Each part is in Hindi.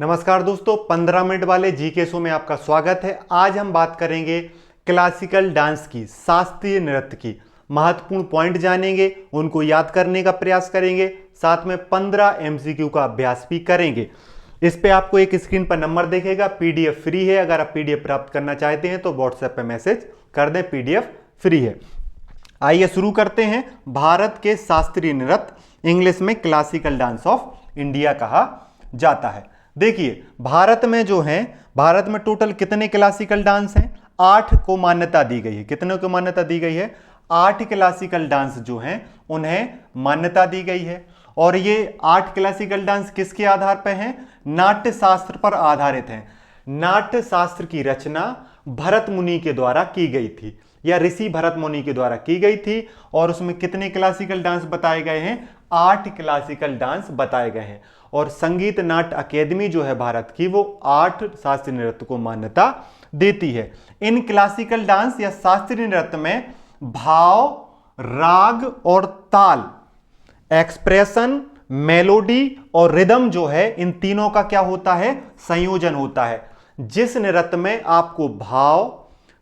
नमस्कार दोस्तों, 15 मिनट वाले जीके शो में आपका स्वागत है। आज हम बात करेंगे क्लासिकल डांस की, शास्त्रीय नृत्य की। महत्वपूर्ण पॉइंट जानेंगे, उनको याद करने का प्रयास करेंगे, साथ में 15 एमसीक्यू का अभ्यास भी करेंगे। इस पे आपको एक स्क्रीन पर नंबर दिखेगा, पीडीएफ फ्री है। अगर आप पीडीएफ प्राप्त करना चाहते हैं तो व्हाट्सएप पे मैसेज कर दें, पीडीएफ फ्री है। आइए शुरू करते हैं। भारत के शास्त्रीय नृत्य, इंग्लिश में क्लासिकल डांस ऑफ इंडिया कहा जाता है। देखिए, भारत में टोटल कितने क्लासिकल डांस हैं? 8 को मान्यता दी गई है। कितने को मान्यता दी गई है? 8 क्लासिकल डांस जो हैं उन्हें मान्यता दी गई है। और ये 8 क्लासिकल डांस किसके आधार पर हैं? नाट्य शास्त्र पर आधारित हैं। नाट्य शास्त्र की रचना भरत मुनि के द्वारा की गई थी, या ऋषि भरत मुनि के द्वारा की गई थी। और उसमें कितने क्लासिकल डांस बताए गए हैं? 8 क्लासिकल डांस बताए गए हैं। और संगीत नाट्य अकेदमी जो है भारत की, वो 8 शास्त्रीय नृत्य को मान्यता देती है। इन क्लासिकल डांस या शास्त्रीय नृत्य में भाव, राग और ताल, एक्सप्रेशन, मेलोडी और रिदम जो है, इन तीनों का क्या होता है? संयोजन होता है। जिस नृत्य में आपको भाव,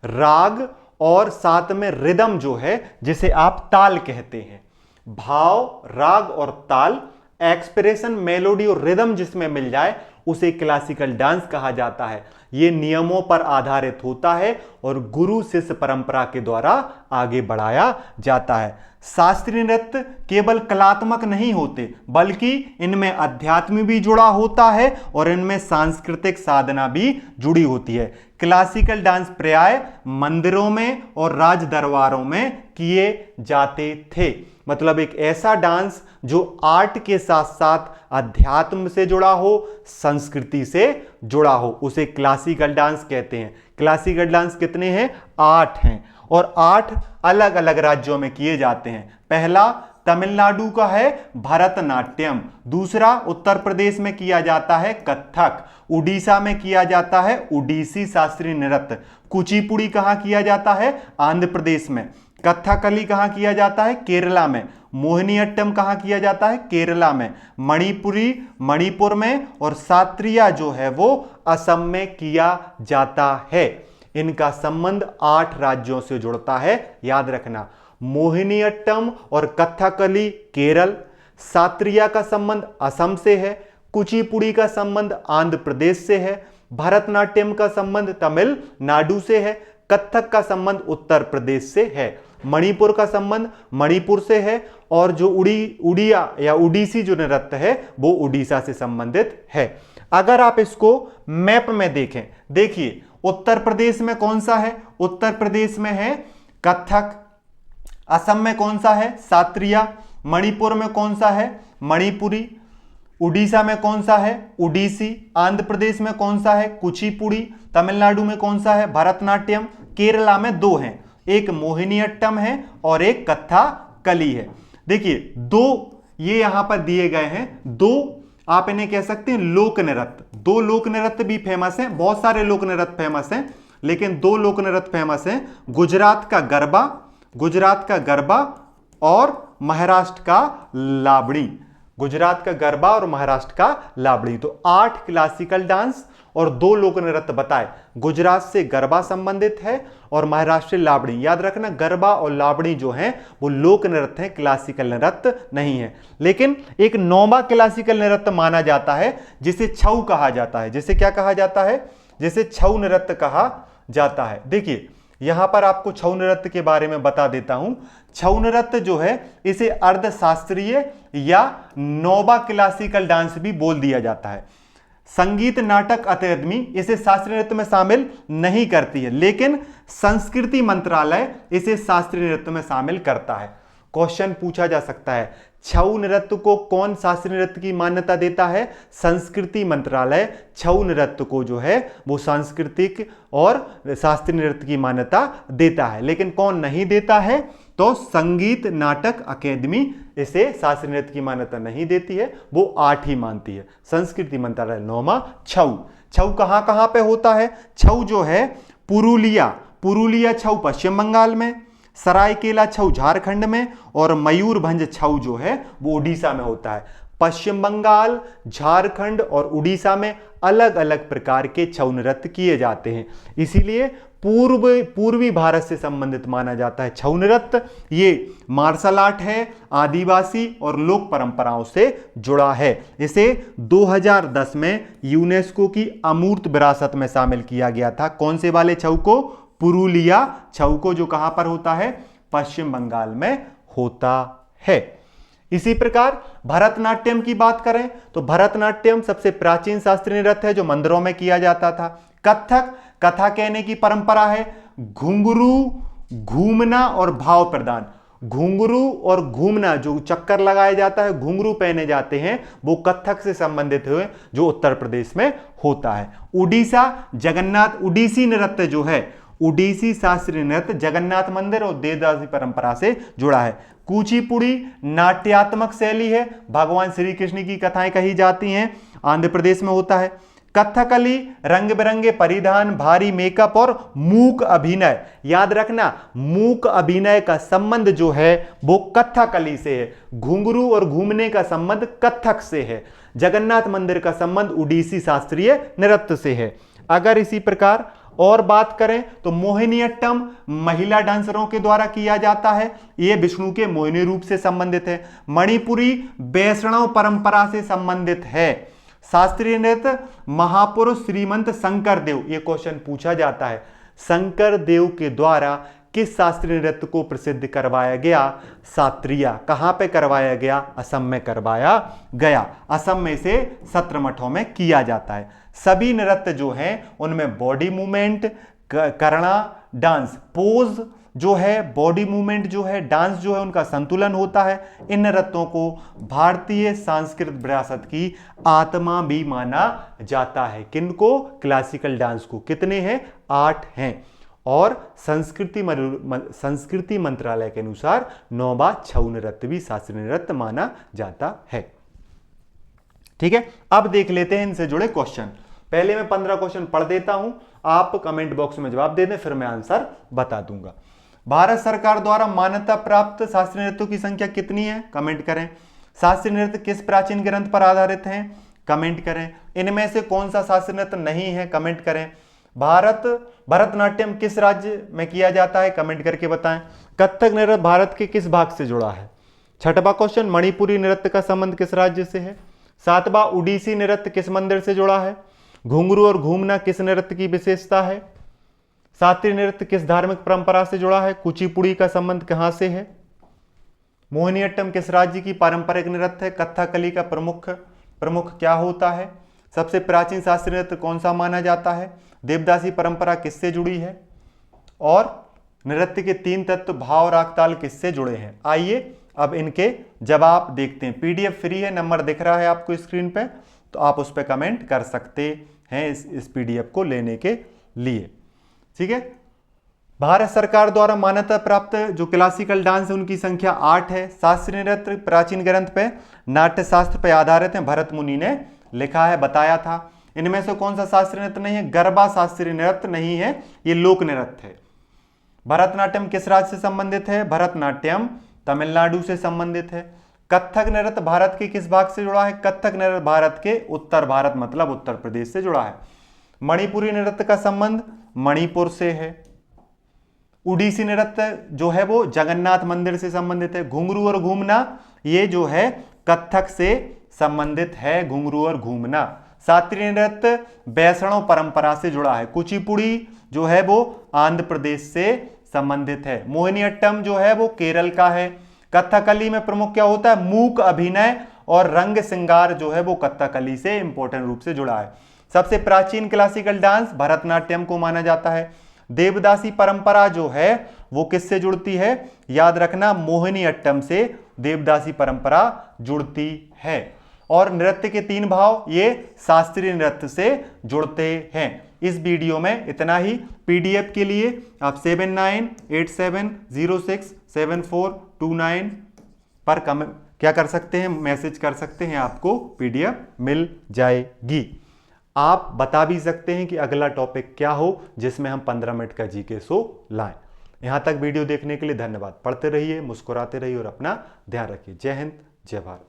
राग और साथ में रिदम जो है, जिसे आप ताल कहते हैं, भाव, राग और ताल, एक्सप्रेशन, मेलोडी और रिदम जिसमें मिल जाए, उसे क्लासिकल डांस कहा जाता है। यह नियमों पर आधारित होता है और गुरु शिष्य परंपरा के द्वारा आगे बढ़ाया जाता है। शास्त्रीय नृत्य केवल कलात्मक नहीं होते, बल्कि इनमें अध्यात्म भी जुड़ा होता है और इनमें सांस्कृतिक साधना भी जुड़ी होती है। क्लासिकल डांस प्राय मंदिरों में और राज दरबारों में किए जाते थे। मतलब एक ऐसा डांस जो आर्ट के साथ साथ अध्यात्म से जुड़ा हो, संस्कृति से जुड़ा हो, उसे क्लासिकल डांस कहते हैं। क्लासिकल डांस कितने हैं? 8 हैं। और 8 अलग अलग राज्यों में किए जाते हैं। पहला तमिलनाडु का है भरतनाट्यम, दूसरा उत्तर प्रदेश में किया जाता है कथक, उड़ीसा में किया जाता है उड़ीसी शास्त्रीय नृत्य, कुचिपुड़ी कहां किया जाता है? आंध्र प्रदेश में, कथकली कहां किया जाता है? केरला में, मोहिनीअट्टम कहां किया जाता है? केरला में, मणिपुरी मणिपुर में, और सात्रिया जो है वो असम में किया जाता है। इनका संबंध 8 राज्यों से जुड़ता है, याद रखना। मोहिनीअट्टम और कथकली केरल, सात्रिया का संबंध असम से है, कुचिपुड़ी का संबंध आंध्र प्रदेश से है, भरतनाट्यम का संबंध तमिलनाडु से है, कथक का संबंध उत्तर प्रदेश से है, मणिपुर का संबंध मणिपुर से है, और जो उड़िया या उड़ीसी जो नृत्य है वो उड़ीसा से संबंधित है। अगर आप इसको मैप में देखें, देखिए उत्तर प्रदेश में कौन सा है? उत्तर प्रदेश में है कथक, असम में कौन सा है? सात्रिया, मणिपुर में कौन सा है? मणिपुरी, उड़ीसा में कौन सा है? उड़ीसी, आंध्र प्रदेश में कौन सा है? कुचिपुड़ी, तमिलनाडु में कौन सा है? भरतनाट्यम, केरला में 2 हैं, एक मोहिनीअट्टम है और एक कथकली है। देखिए 2 ये यहां पर दिए गए हैं, 2 आप इन्हें कह सकते हैं लोक नृत्य। 2 लोक नृत्य भी फेमस हैं, बहुत सारे लोक नृत्य फेमस हैं, लेकिन 2 लोक नृत्य फेमस हैं। गुजरात का गरबा और महाराष्ट्र का लावणी। गुजरात का गरबा और महाराष्ट्र का लावणी। तो 8 क्लासिकल डांस और 2 लोक नृत्य बताए। गुजरात से गरबा संबंधित है और महाराष्ट्र से लावणी। याद रखना, गरबा और लावणी जो हैं वो लोक नृत्य हैं, क्लासिकल नृत्य नहीं है। लेकिन एक 9वां क्लासिकल नृत्य माना जाता है, जिसे छऊ कहा जाता है। जिसे क्या कहा जाता है? जिसे छऊ नृत्य कहा जाता है। देखिए यहां पर आपको छऊ नृत्य के बारे में बता देता हूं। छऊ नृत्य जो है, इसे अर्धशास्त्रीय या 9वां क्लासिकल डांस भी बोल दिया जाता है। संगीत नाटक अकादमी इसे शास्त्रीय नृत्य में शामिल नहीं करती है, लेकिन संस्कृति मंत्रालय इसे शास्त्रीय नृत्य में शामिल करता है। क्वेश्चन पूछा जा सकता है, छऊ नृत्य को कौन शास्त्रीय नृत्य की मान्यता देता है? संस्कृति मंत्रालय छऊ नृत्य को जो है वो सांस्कृतिक और शास्त्रीय नृत्य की मान्यता देता है। लेकिन कौन नहीं देता है? तो संगीत नाटक अकादमी इसे शास्त्रीय नृत्य की मान्यता नहीं देती है, वो 8 ही मानती है। संस्कृति मंत्रालय 9वां छऊ। छऊ कहां कहां पे होता है? छऊ जो है पुरुलिया छऊ पश्चिम बंगाल में, सरायकेला छऊ झारखंड में, और मयूरभंज छऊ जो है वो उड़ीसा में होता है। पश्चिम बंगाल, झारखंड और उड़ीसा में अलग अलग प्रकार के छऊ नृत्य किए जाते हैं, इसीलिए पूर्वी भारत से संबंधित माना जाता है छऊ नृत्य। ये मार्शल आर्ट है, आदिवासी और लोक परंपराओं से जुड़ा है। इसे 2010 में यूनेस्को की अमूर्त विरासत में शामिल किया गया था। कौन से वाले छऊ को? पुरुलिया छऊ को, जो कहां पर होता है? पश्चिम बंगाल में होता है। इसी प्रकार भरतनाट्यम की बात करें तो भरतनाट्यम सबसे प्राचीन शास्त्रीय नृत्य है जो मंदिरों में किया जाता था। कथक कथा कहने की परंपरा है। घुंघरू, घूमना और भाव प्रदान। घुंघरू और घूमना, जो चक्कर लगाया जाता है, घुंघरू पहने जाते हैं, वो कथक से संबंधित हुए, जो उत्तर प्रदेश में होता है। उड़ीसा जगन्नाथ, उड़ीसी नृत्य जो है, उड़ीसी शास्त्रीय नृत्य जगन्नाथ मंदिर और देवदासी परंपरा से जुड़ा है। कुचिपुड़ी नाट्यात्मक शैली है, भगवान श्री कृष्ण की कथाएं कही जाती हैं, आंध्र प्रदेश में होता है। कथकली रंग बिरंगे परिधान, भारी मेकअप और मूक अभिनय। याद रखना, मूक अभिनय का संबंध जो है वो कथकली से है। घुंघरू और घूमने का संबंध कथक से है। जगन्नाथ मंदिर का संबंध उड़ीसी शास्त्रीय नृत्य से है। अगर इसी प्रकार और बात करें तो मोहिनीअट्टम महिला डांसरों के द्वारा किया जाता है, यह विष्णु के मोहिनी रूप से संबंधित है। मणिपुरी वैष्णव परंपरा से संबंधित है। शास्त्रीय नृत्य महापुरुष श्रीमंत शंकर देव, यह क्वेश्चन पूछा जाता है, शंकर देव के द्वारा किस शास्त्रीय नृत्य को प्रसिद्ध करवाया गया? सात्रिया। कहां पे करवाया गया? असम में करवाया गया। असम में से 17 मठों में किया जाता है। सभी नृत्य जो हैं उनमें बॉडी मूवमेंट करना, डांस पोज जो है, बॉडी मूवमेंट जो है, डांस जो है, उनका संतुलन होता है। इन नृत्यों को भारतीय सांस्कृतिक विरासत की आत्मा भी माना जाता है। किनको? क्लासिकल डांस को। कितने हैं? 8 हैं। और संस्कृति मंत्रालय के अनुसार 9वां छऊ नृत्य भी शास्त्रीय नृत्य माना जाता है। ठीक है, अब देख लेते हैं इनसे जुड़े क्वेश्चन। पहले मैं 15 क्वेश्चन पढ़ देता हूं, आप कमेंट बॉक्स में जवाब दे दें, फिर मैं आंसर बता दूंगा। भारत सरकार द्वारा मान्यता प्राप्त शास्त्रीय नृत्यों की संख्या कितनी है? कमेंट करें। शास्त्रीय नृत्य किस प्राचीन ग्रंथ पर आधारित हैं? कमेंट करें। इनमें से कौन सा शास्त्रीय नृत्य नहीं है? कमेंट करें। भरतनाट्यम किस राज्य में किया जाता है? कमेंट करके बताएं। कथक नृत्य भारत के किस भाग से जुड़ा है? छठवां क्वेश्चन, मणिपुरी नृत्य का संबंध किस राज्य से है? 7वां, उड़ीसी नृत्य किस मंदिर से जुड़ा है? घुंघरू और घूमना किस नृत्य की विशेषता है? शास्त्रीय नृत्य किस धार्मिक परंपरा से जुड़ा है? कुचिपुड़ी का संबंध कहां से है? मोहिनीअट्टम किस राज्य की पारंपरिक नृत्य है? कथकली का प्रमुख क्या होता है? सबसे प्राचीन शास्त्रीय नृत्य कौन सा माना जाता है? देवदासी परंपरा किससे जुड़ी है? और नृत्य के 3 तत्व भाव, राग, ताल किससे जुड़े हैं? आइए अब इनके जवाब देखते हैं। पीडीएफ फ्री है, नंबर दिख रहा है आपको स्क्रीन पे, तो आप उस पर कमेंट कर सकते हैं इस पीडीएफ को लेने के लिए। ठीक है, भारत सरकार द्वारा मान्यता प्राप्त जो क्लासिकल डांस है उनकी संख्या 8 है। शास्त्रीय नृत्य प्राचीन ग्रंथ पे नाट्य शास्त्र पे आधारित है, भरत मुनि ने लिखा है, बताया था। इनमें से कौन सा शास्त्रीय नृत्य नहीं है? गरबा शास्त्रीय नृत्य नहीं है, ये लोक नृत्य है। भरतनाट्यम किस राज्य से संबंधित है? भरतनाट्यम तमिलनाडु से संबंधित है। कथक नृत्य भारत के किस भाग से जुड़ा है? कथक नृत्य भारत के उत्तर भारत मतलब उत्तर प्रदेश से जुड़ा है। मणिपुरी नृत्य का संबंध मणिपुर से है। उड़ीसी नृत्य जो है वो जगन्नाथ मंदिर से संबंधित है। घुंघरू और घूमना ये जो है कथक से संबंधित है, घुंघरू और घूमना। शास्त्रीय नृत्य वैष्णव परंपरा से जुड़ा है। कुचिपुड़ी जो है वो आंध्र प्रदेश से संबंधित है। मोहिनीअट्टम जो है वो केरल का है। कथकली में प्रमुख क्या होता है? मूक अभिनय और रंग श्रृंगार जो है वो कथकली से इंपॉर्टेंट रूप से जुड़ा है। सबसे प्राचीन क्लासिकल डांस भरतनाट्यम को माना जाता है। देवदासी परंपरा जो है वो किससे जुड़ती है? याद रखना, मोहिनीअट्टम से देवदासी परंपरा जुड़ती है। और नृत्य के 3 भाव ये शास्त्रीय नृत्य से जुड़ते हैं। इस वीडियो में इतना ही। पीडीएफ के लिए आप 7987067429 पर क्या कर सकते हैं? मैसेज कर सकते हैं, आपको पीडीएफ मिल जाएगी। आप बता भी सकते हैं कि अगला टॉपिक क्या हो जिसमें हम 15 मिनट का जीके शो लाएं। यहां तक वीडियो देखने के लिए धन्यवाद। पढ़ते रहिए, मुस्कुराते रहिए और अपना ध्यान रखिए। जय हिंद, जय भारत।